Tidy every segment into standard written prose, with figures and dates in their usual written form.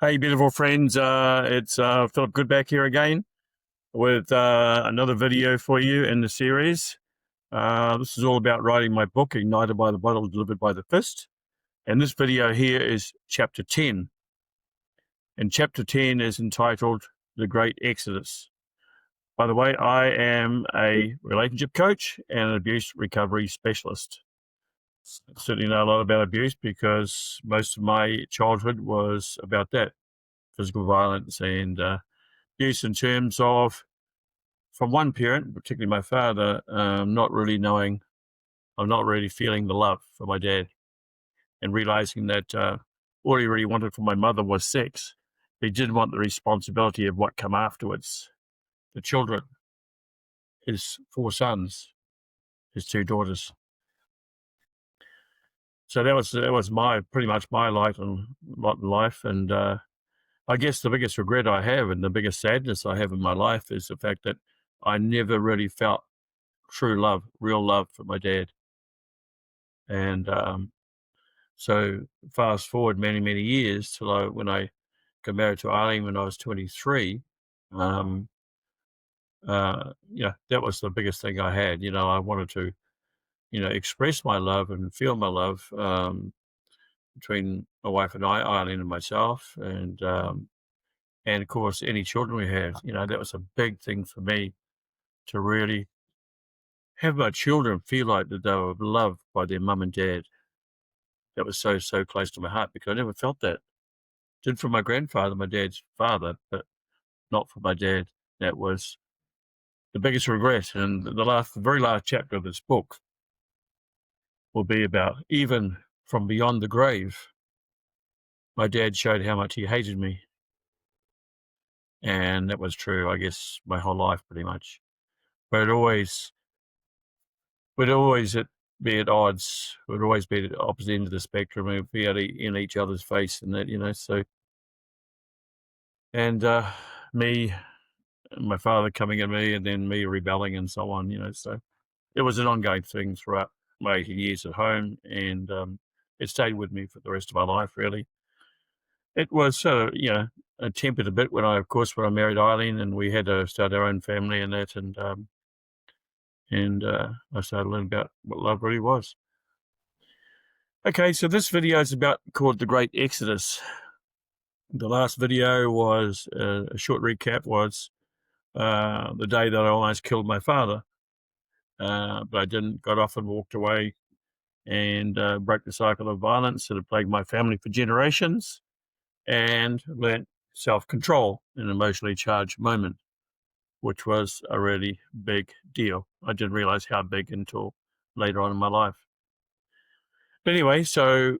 Hey, beautiful friends. It's Philip Goodback here again with another video for you in the series. This is all about writing my book, Ignited by the Bottle, Delivered by the Fist. And this video here is Chapter 10. And Chapter 10 is entitled The Great Exodus. By the way, I am a relationship coach and an abuse recovery specialist. I certainly know a lot about abuse because most of my childhood was about that, physical violence and abuse in terms of from one parent, particularly my father, not really knowing or not really feeling the love for my dad and realizing that all he really wanted from my mother was sex. He didn't want the responsibility of what come afterwards. The children, his 4 sons, his 2 daughters. So that was my pretty much my lot in life, and I guess the biggest regret I have and the biggest sadness I have in my life is the fact that I never really felt true love, real love for my dad. And so fast forward many, many years till when I got married to Eileen when I was 23. Um, that was the biggest thing I had. I wanted to, express my love and feel my love between my wife and I, Eileen and myself, and of course any children we had. That was a big thing for me to really have my children feel like that they were loved by their mum and dad. That was so, so close to my heart because I never felt that. Did for my grandfather, my dad's father, but not for my dad. That was the biggest regret. And the very last chapter of this book will be about even from beyond the grave. My dad showed how much he hated me. And that was true, I guess, my whole life pretty much. But we'd always be at odds. We'd always be at the opposite end of the spectrum. We'd be in each other's face and that, so. And me, my father coming at me and then me rebelling and so on, so it was an ongoing thing throughout my 18 years at home, and it stayed with me for the rest of my life, really. It was tempered a bit when I married Eileen and we had to start our own family and that, and I started learning about what love really was. Okay, so this video is called The Great Exodus. The last video was a short recap was the day that I almost killed my father, but I didn't. Got off and walked away, and broke the cycle of violence that had plagued my family for generations, and learnt self-control in an emotionally charged moment, which was a really big deal. I didn't realize how big until later on in my life. But anyway, so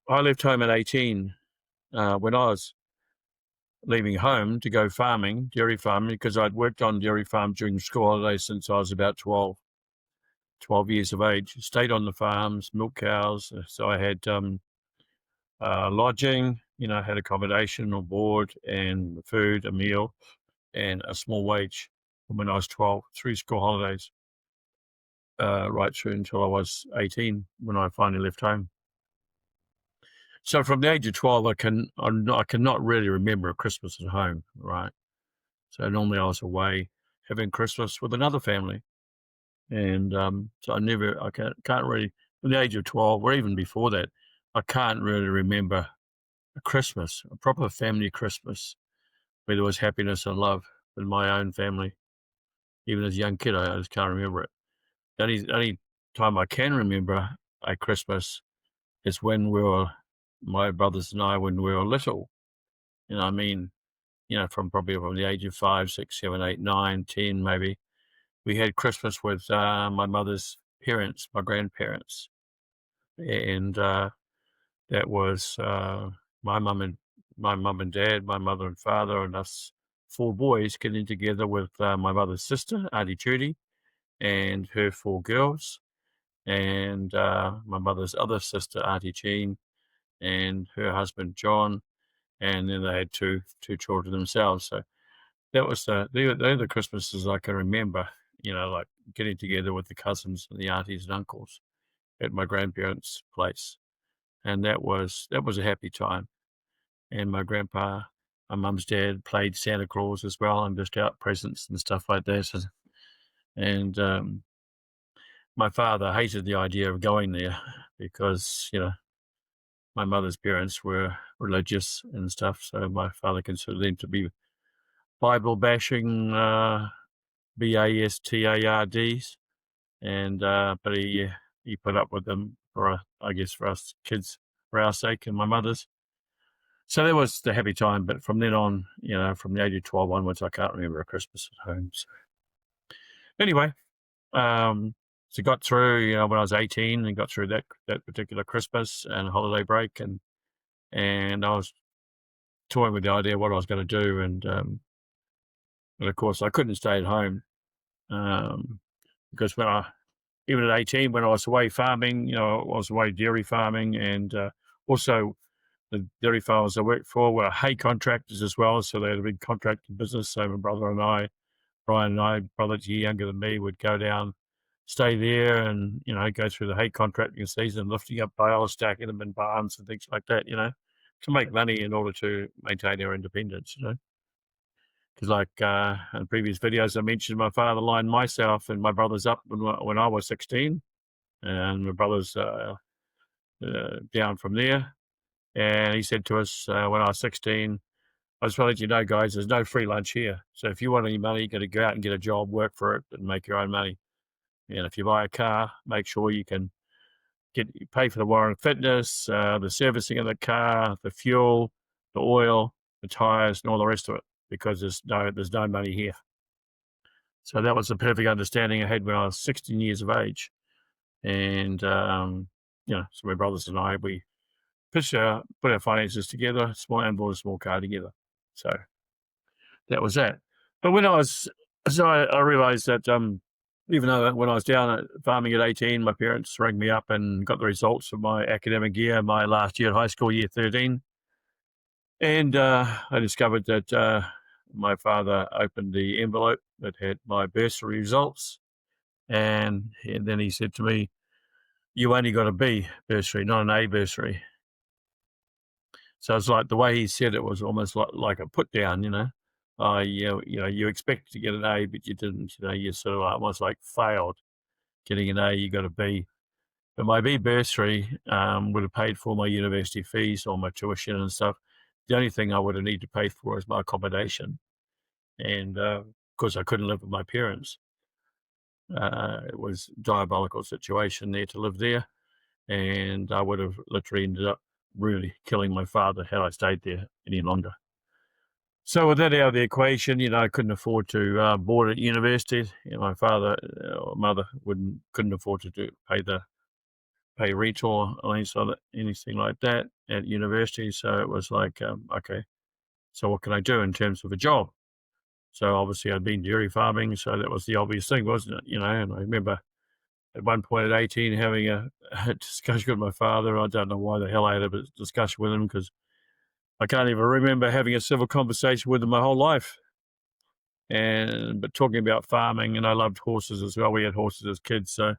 I left home at 18 when I was leaving home to go farming, dairy farming, because I'd worked on dairy farm during school holidays since I was about 12 years of age. Stayed on the farms, milk cows. So I had lodging, had accommodation or board and food, a meal, and a small wage from when I was 12 through school holidays, right through until I was 18 when I finally left home. So from the age of 12, I cannot really remember a Christmas at home, right? So normally I was away having Christmas with another family. And so I can't really, from the age of 12 or even before that, I can't really remember a Christmas, a proper family Christmas, where there was happiness and love with my own family. Even as a young kid, I just can't remember it. The only time I can remember a Christmas is when my brothers and I, when we were little. I mean, from the age of 5, 6, 7, 8, 9, 10, maybe. We had Christmas with my mother's parents, my grandparents. And that was my mum and dad, my mother and father, and us 4 boys getting together with my mother's sister, Auntie Judy, and her 4 girls, and my mother's other sister, Auntie Jean, and her husband, John, and then they had two children themselves. So that was they're the Christmases I can remember, like getting together with the cousins and the aunties and uncles at my grandparents' place. And that was a happy time. and my grandpa, my mum's dad, played Santa Claus as well and dished out presents and stuff like that. And my father hated the idea of going there because, my mother's parents were religious and stuff, so my father considered them to be Bible bashing bastards, and but he put up with them for I guess for us kids, for our sake and my mother's. So that was the happy time. But from then on, from the age of 12 onwards, I can't remember a Christmas at home. So anyway, so got through, when I was 18, and got through that particular Christmas and holiday break, and I was toying with the idea of what I was going to do, and of course I couldn't stay at home because even at 18, when I was away farming, I was away dairy farming, and also the dairy farmers I worked for were hay contractors as well, so they had a big contracting business. So my brother and I, Brian and I, brother's a year younger than me, would go down, stay there, and go through the hay contracting season, lifting up bales, stacking them in barns and things like that, to make money in order to maintain our independence, Because like in previous videos I mentioned, my father lined myself and my brothers up when I was 16, and my brother's down from there. And he said to us when I was 16, I just want to let you know, guys, there's no free lunch here. So if you want any money, you got to go out and get a job, work for it, and make your own money. And if you buy a car, make sure you can pay for the warrant fitness, the servicing of the car, the fuel, the oil, the tires, and all the rest of it, because there's no money here. So that was the perfect understanding I had when I was 16 years of age. And, so my brothers and I, we put our finances together, and bought a small car together. So that was that. But I realized that even though when I was down at farming at 18, my parents rang me up and got the results of my academic year, my last year at high school, year 13. And I discovered that my father opened the envelope that had my bursary results. And then he said to me, "You only got a B bursary, not an A bursary." So it's like the way he said it was almost like a put down, you expected to get an A, but you didn't. You sort of almost like failed getting an A. You got a B. But my B bursary would have paid for my university fees, or my tuition and stuff. The only thing I would have needed to pay for is my accommodation, and of course I couldn't live with my parents. It was a diabolical situation there to live there, and I would have literally ended up really killing my father had I stayed there any longer. So with that out of the equation, I couldn't afford to board at university. My father or mother couldn't afford to pay rent or anything like that at university. So it was like, okay, so what can I do in terms of a job? So obviously I'd been dairy farming, so that was the obvious thing, wasn't it? And I remember at one point at 18 having a discussion with my father. I don't know why the hell I had a discussion with him, because I can't even remember having a civil conversation with him my whole life. But talking about farming, and I loved horses as well. We had horses as kids, so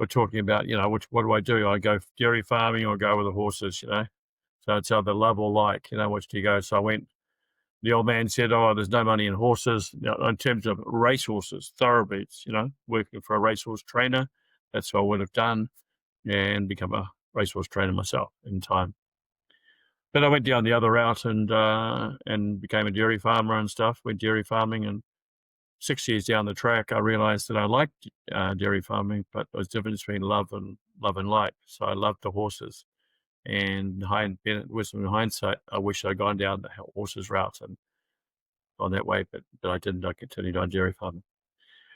we're talking about, what do I do? I go dairy farming or go with the horses, So it's either love or like, which do you go? So I went. The old man said, "Oh, there's no money in horses." In terms of race horses, thoroughbreds, working for a racehorse trainer, that's what I would have done, and become a racehorse trainer myself in time. But I went down the other route and became a dairy farmer and stuff. Went dairy farming, and 6 years down the track, I realised that I liked dairy farming, but there was a difference between love and like. So I loved the horses, and wisdom in hindsight, I wish I'd gone down the horses route and gone that way, but I didn't. I continued on dairy farming.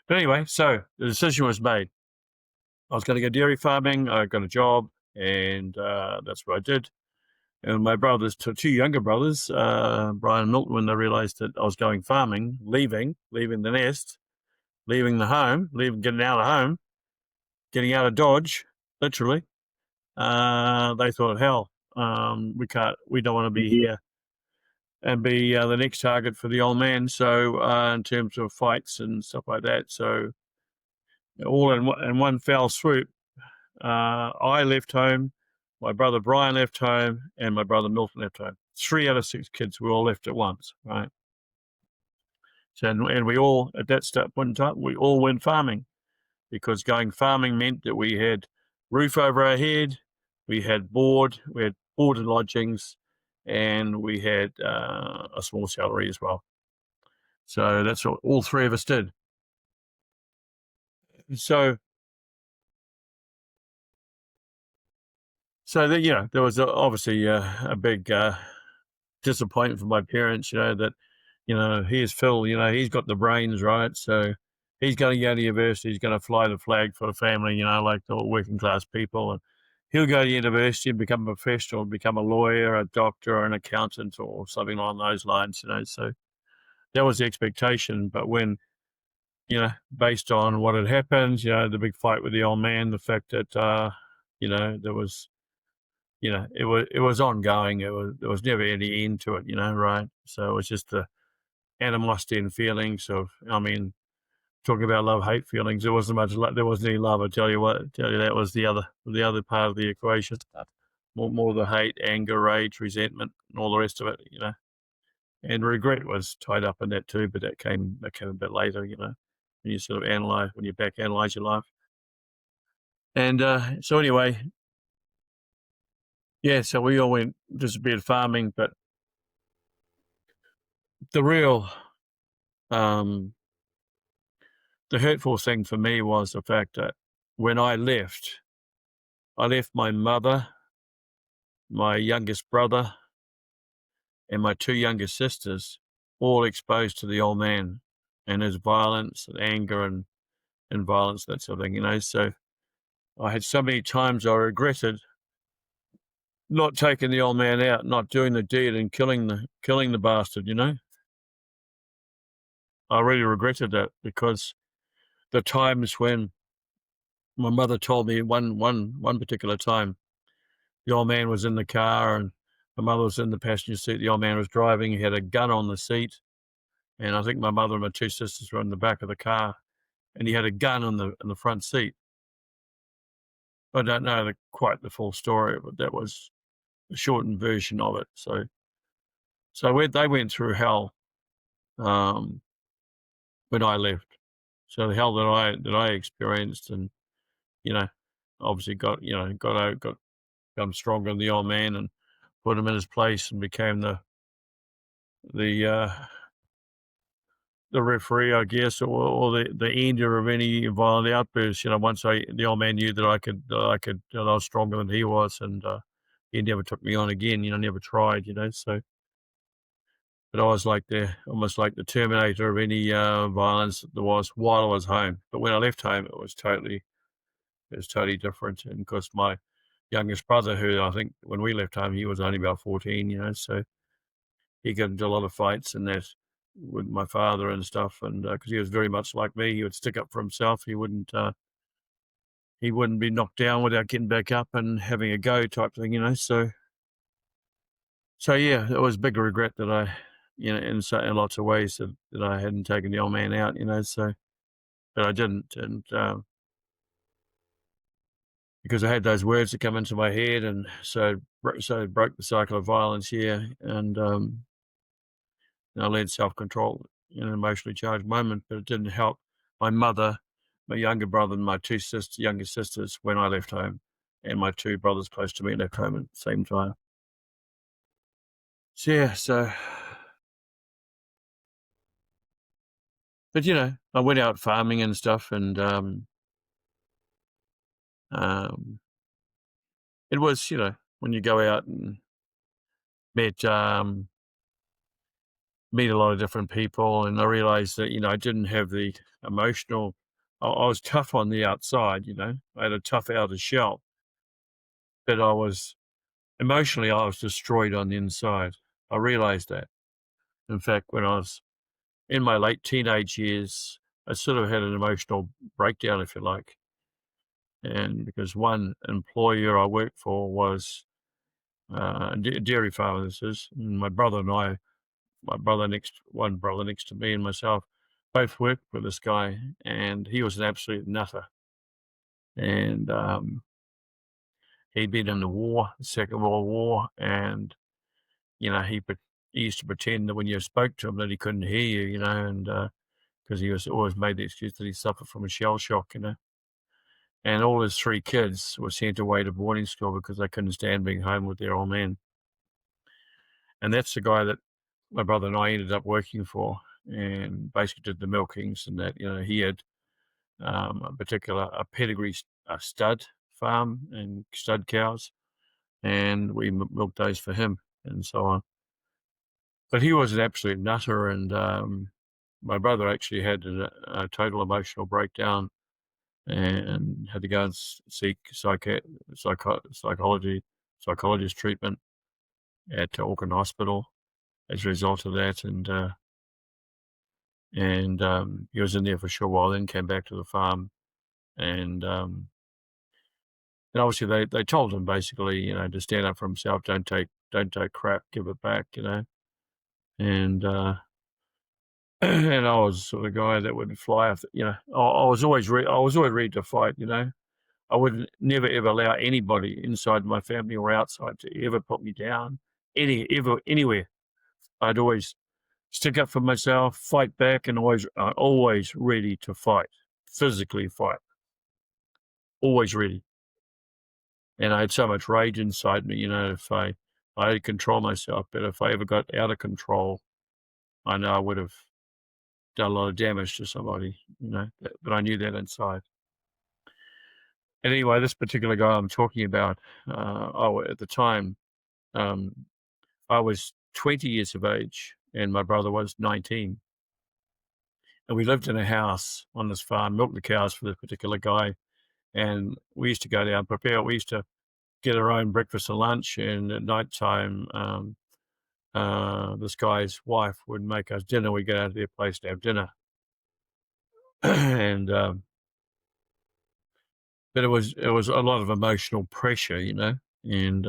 But anyway, so the decision was made. I was going to go dairy farming. I got a job, and that's what I did. And my brothers, two younger brothers, Brian and Milton, when they realised that I was going farming, leaving the nest, leaving the home, getting out of home, getting out of Dodge, literally, they thought, hell, we don't want to be here and be the next target for the old man. So in terms of fights and stuff like that, so all in one fell swoop, I left home, my brother Brian left home, and my brother Milton left home. 3 out of 6 kids were all left at once, right? So, and we all, at that point in time, we all went farming, because going farming meant that we had roof over our head, we had board and lodgings, and we had a small salary as well. So that's what all 3 of us did. So there was obviously a big disappointment for my parents, that, here's Phil, he's got the brains, right? So he's going to go to university, he's going to fly the flag for the family, like the working class people. And he'll go to university and become a professional, become a lawyer, a doctor, an accountant, or something along those lines, So that was the expectation. But when, based on what had happened, the big fight with the old man, the fact that, there was, it was ongoing. There was never any end to it, right? So it was just the animosity and feelings of, talking about love-hate feelings. There wasn't any love. I tell you that was the other part of the equation. More the hate, anger, rage, resentment, and all the rest of it, And regret was tied up in that too, but that came a bit later, when you sort of analyze your life. And so anyway, yeah, so we all disappeared farming, but the real, the hurtful thing for me was the fact that when I left my mother, my youngest brother, and my 2 youngest sisters all exposed to the old man and his violence and anger and violence, that sort of thing, So I had so many times I regretted not taking the old man out, not doing the deed and killing the bastard, I really regretted that, because the times when my mother told me one particular time, the old man was in the car and my mother was in the passenger seat. The old man was driving. He had a gun on the seat. And I think my mother and my 2 sisters were in the back of the car, and he had a gun in the front seat. I don't know quite the full story, but that was the shortened version of it. So they went through hell when I left. So the hell that I experienced, and obviously got become stronger than the old man and put him in his place and became the uh, the referee, I guess, or the ender of any violent outbursts. Once the old man knew that I was stronger than he was, and he never took me on again. Never tried. So, but I was almost like the terminator of any violence there was while I was home. But when I left home, it was totally different. And of course, my youngest brother, who I think when we left home, he was only about 14. So he got into a lot of fights and that with my father and stuff, and because he was very much like me, he would stick up for himself. He wouldn't be knocked down without getting back up and having a go type thing. So yeah, it was a big regret that I, in lots of ways that I hadn't taken the old man out. So but I didn't, and because I had those words that come into my head, and so it broke the cycle of violence here, and I learned self-control in an emotionally charged moment, but it didn't help my mother, my younger brother, and my 2 younger sisters when I left home, and my 2 brothers close to me left home at the same time. So yeah, but I went out farming and stuff, and it was, when you go out and met meet a lot of different people, and I realized that, I didn't have the emotional. I was tough on the outside, I had a tough outer shell, but emotionally, I was destroyed on the inside. I realized that. In fact, when I was in my late teenage years, I sort of had an emotional breakdown, if you like. And because one employer I worked for was a dairy farmer, this is, and my brother and I, one brother next to me and myself, both worked with this guy, and he was an absolute nutter. And he'd been in the war, the Second World War, and he used to pretend that when you spoke to him that he couldn't hear you, and because he was always made the excuse that he suffered from a shell shock, and all his 3 kids were sent away to boarding school because they couldn't stand being home with their old man. And that's the guy that my brother and I ended up working for, and basically did the milkings and that. He had a pedigree stud farm and stud cows, and we milked those for him and so on. But he was an absolute nutter, and my brother actually had a total emotional breakdown and had to go and seek psychologist treatment at Auckland Hospital as a result of that, and he was in there for a short while, then came back to the farm, and obviously they told him basically, to stand up for himself, don't take crap, give it back, and and I was the sort of guy that would fly off. I was always ready to fight. I would never ever allow anybody inside my family or outside to ever put me down, anywhere. I'd always stick up for myself, fight back, and always ready to fight, physically fight, always ready. And I had so much rage inside me, if I had to control myself, but if I ever got out of control, I know I would have done a lot of damage to somebody, but I knew that inside. And anyway, this particular guy I'm talking about, at the time, um, I was 20 years of age and my brother was 19. And we lived in a house on this farm, milked the cows for this particular guy. And we used to go down, we used to get our own breakfast and lunch. And at night time, this guy's wife would make us dinner. We'd go out to their place to have dinner. and but it was a lot of emotional pressure, and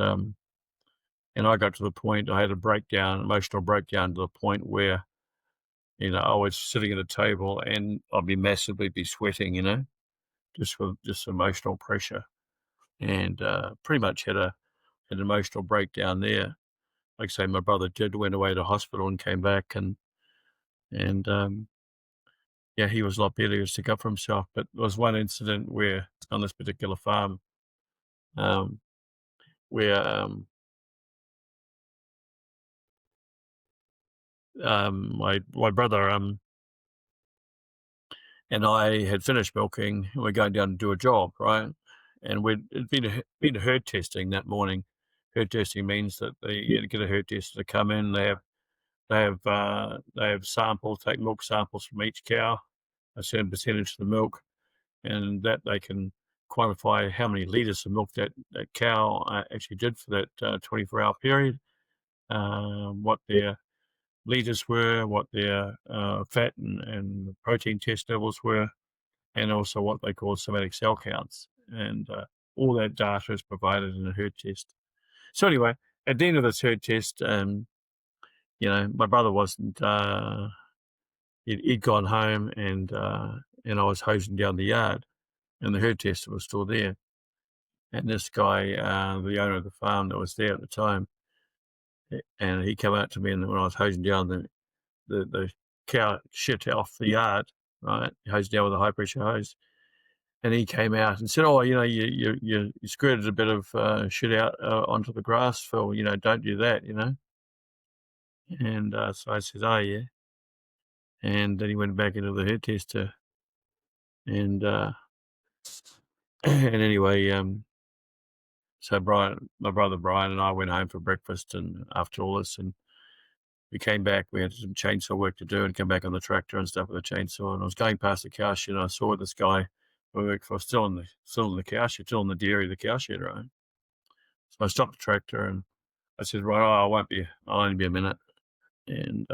I got to the point I had emotional breakdown to the point where I was sitting at a table and I'd be massively sweating, just with just emotional pressure, and pretty much had an emotional breakdown there. Like I say, my brother went away to hospital and came back, and yeah, he was a lot better to stick up for himself. But there was one incident where on this particular farm, where my brother and I had finished milking, and we're going down to do a job, right? And it'd been herd testing that morning. Herd testing means that you get a herd tester to come in. They have samples, take milk samples from each cow, a certain percentage of the milk, and that they can quantify how many litres of milk that cow actually did for that 24-hour period, what their litres were, what their fat and protein test levels were, and also what they call somatic cell counts. And all that data is provided in a herd test. So anyway, at the end of this herd test, my brother wasn't, he'd gone home, and I was hosing down the yard, and the herd tester was still there. And this guy, the owner of the farm that was there at the time, and he came out to me, and when I was hosing down the cow shit off the yard, right, hosed down with a high pressure hose, and he came out and said, "Oh, you squirted a bit of shit out onto the grass, Phil. Don't do that, And so I said, "Oh yeah," and then he went back into the herd tester, and and anyway, so my brother Brian, and I went home for breakfast, and after all this, and we came back. We had some chainsaw work to do, and come back on the tractor and stuff with the chainsaw. And I was going past the cow shed, and I saw this guy we worked for still in the cow shed, still in the dairy, the cow shed, right? So I stopped the tractor and I said, "Right, I'll only be a minute." And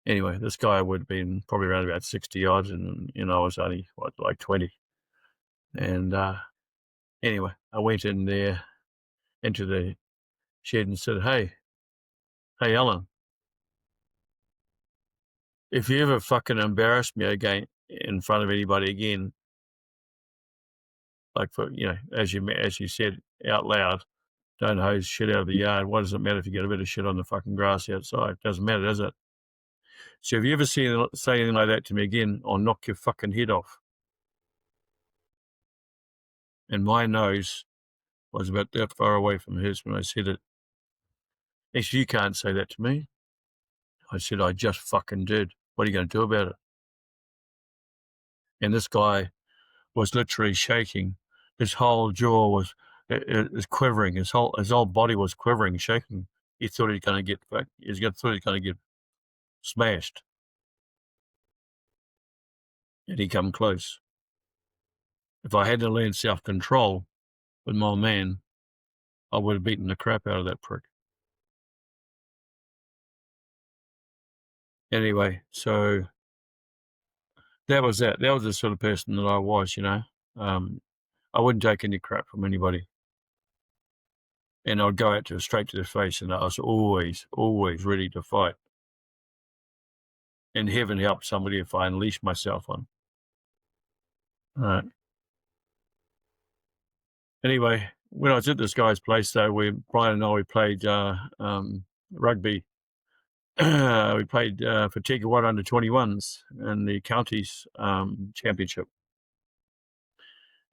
anyway, this guy would have been probably around about 60 odd, and I was only like 20. And anyway, I went in there into the shed and said, "Hey, Alan, if you ever fucking embarrass me again in front of anybody again, like for as you said out loud, Don't hose shit out of the yard. What does it matter if you get a bit of shit on the fucking grass outside? Doesn't matter, does it? So if you ever say anything like that to me again, I'll knock your fucking head off. And my nose was about that far away from his when I said it. Actually, you can't say that to me. I said, I just fucking did. What are you going to do about it? And this guy was literally shaking. His whole jaw was quivering. His whole body was quivering, shaking. He thought he was going to get smashed. And he come close. If I hadn't learned self-control with my man, I would have beaten the crap out of that prick. Anyway, so that was that. That was the sort of person that I was, I wouldn't take any crap from anybody. And I'd go out straight to their face, and I was always, always ready to fight. And heaven help somebody if I unleash myself on. All right. Anyway, when I was at this guy's place, though, Brian and I played rugby. We played for Tigawara under 21s in the counties championship.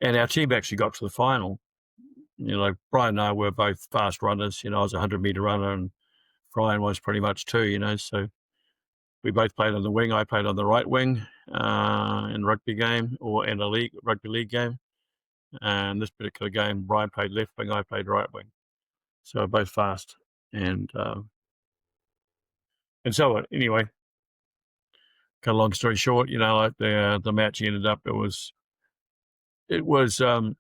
And our team actually got to the final. Brian and I were both fast runners. I was a 100-meter runner, and Brian was pretty much too, so we both played on the wing. I played on the right wing in rugby game or in a rugby league game. And this particular game, Brian played left wing, I played right wing. So we're both fast. And so anyway, cut a long story short, the match ended up, it was 3-0.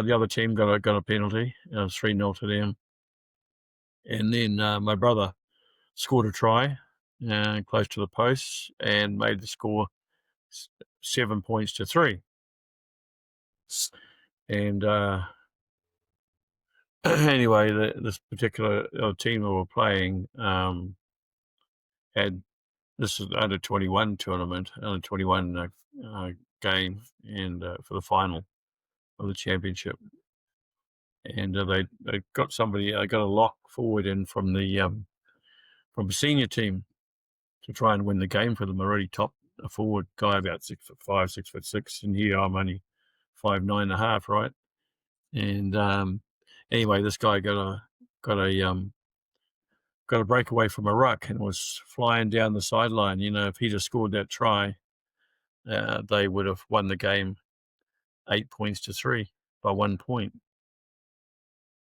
The other team got a penalty. 3-0 to them. And then my brother scored a try close to the post and made the score 7 points to 3. And anyway, this particular team that were playing this is under 21 tournament, under 21 game, and for the final of the championship. And they got somebody, got a lock forward in from the senior team to try and win the game for them. Already top a forward guy about 6'5", 6'6", and here I'm only 5'9.5", right? And anyway, this guy got a breakaway from a ruck and was flying down the sideline. If he'd have scored that try, they would have won the game 8 points to 3 by 1 point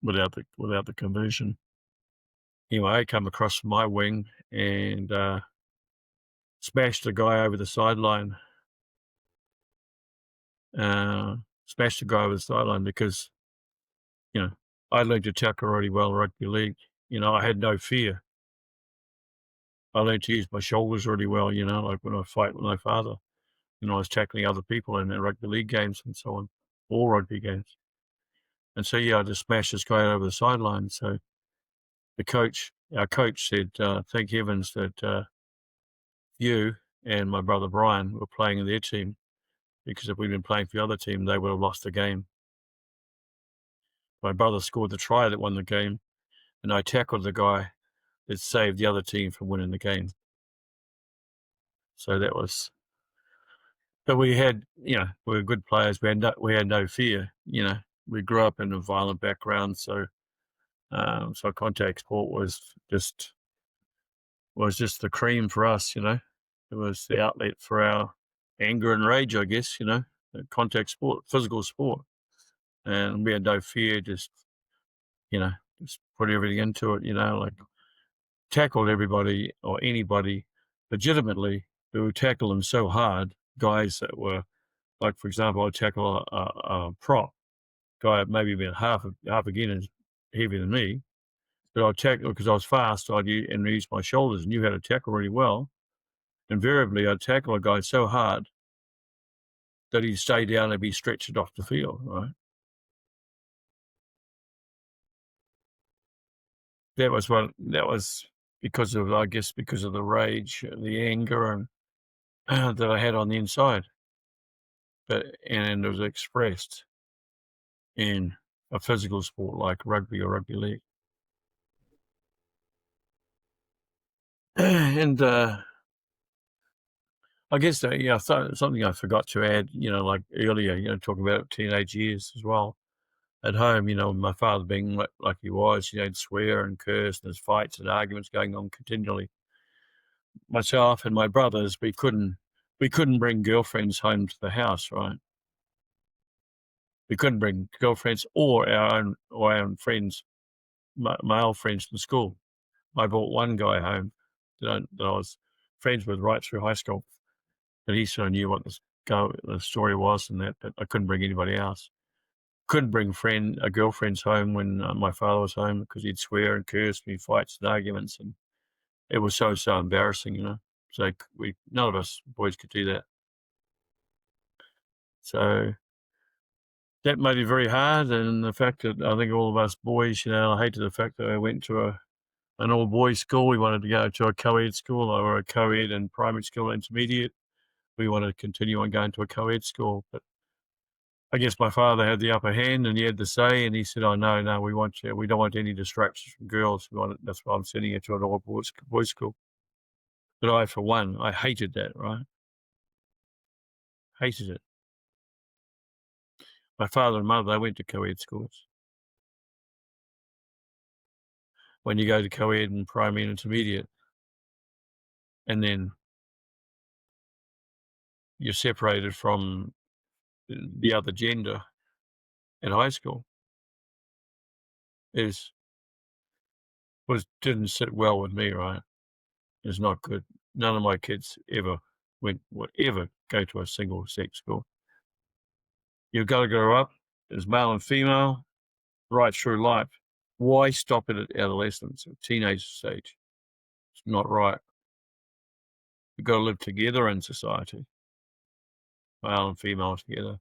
without the conversion. Anyway, I come across from my wing and smashed the guy over the sideline. Because, I learned to tackle really well in rugby league. I had no fear. I learned to use my shoulders really well, like when I fight with my father. I was tackling other people in the rugby league games and so on, all rugby games. And so, I just smashed this guy over the sideline. So our coach said, thank heavens that you and my brother Brian were playing in their team, because if we'd been playing for the other team, they would have lost the game. My brother scored the try that won the game, and I tackled the guy that saved the other team from winning the game. So that was... But we had, we were good players. We had no fear. We grew up in a violent background, so contact sport was just the cream for us. It was the outlet for our anger and rage, I guess. Contact sport, physical sport, and we had no fear. Just put everything into it. Like tackled everybody or anybody legitimately. We would tackle them so hard. Guys that were, like, for example, I'd tackle a prop guy, maybe about half again is heavier than me, but I'd tackle because I was fast. I'd use my shoulders and knew how to tackle really well. Invariably, I'd tackle a guy so hard that he'd stay down and be stretched off the field. Right? That was because of the rage, the anger, and that I had on the inside. And it was expressed in a physical sport like rugby or rugby league. And I guess something I forgot to add, like earlier, talking about teenage years as well. At home, my father being like he was, he'd swear and curse, and there's fights and arguments going on continually. Myself and my brothers, we couldn't bring girlfriends home to the house, right? We couldn't bring girlfriends or our own friends, male friends from school. I brought one guy home that I was friends with right through high school, and he sort of knew what the story was and that, but I couldn't bring anybody else. Couldn't bring girlfriends home when my father was home because he'd swear and curse me, fights and arguments, and it was so embarrassing. So none of us boys could do that. So that made it very hard, and the fact that I think all of us boys, I hated the fact that I went to an all-boys school. We wanted to go to a co-ed school or a co-ed and primary school, intermediate. We wanted to continue on going to a co-ed school, but I guess my father had the upper hand and he had the say, and he said, "Oh no, we don't want any distractions from girls. That's why I'm sending you to an all-boys school." But I, for one, I hated that, right? Hated it. My father and mother, they went to co-ed schools. When you go to co-ed and primary and intermediate, and then you're separated from the other gender in high school, didn't sit well with me, right? It's not good. None of my kids would ever go to a single sex school. You've got to grow up as male and female right through life. Why stop it at adolescence or teenage stage? It's not right. You've got to live together in society, male and female together.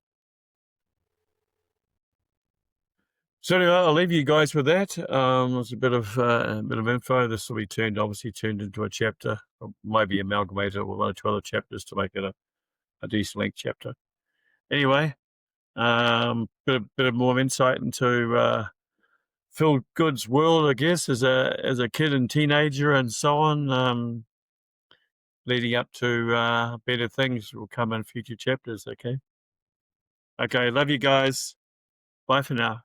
So anyway, I'll leave you guys with that. It's a bit of info. This will be obviously turned into a chapter, or maybe amalgamated with one or two other chapters to make it a decent length chapter. Anyway, bit of more insight into Phil Good's world, I guess, as a kid and teenager and so on, leading up to better things will come in future chapters. Okay, love you guys. Bye for now.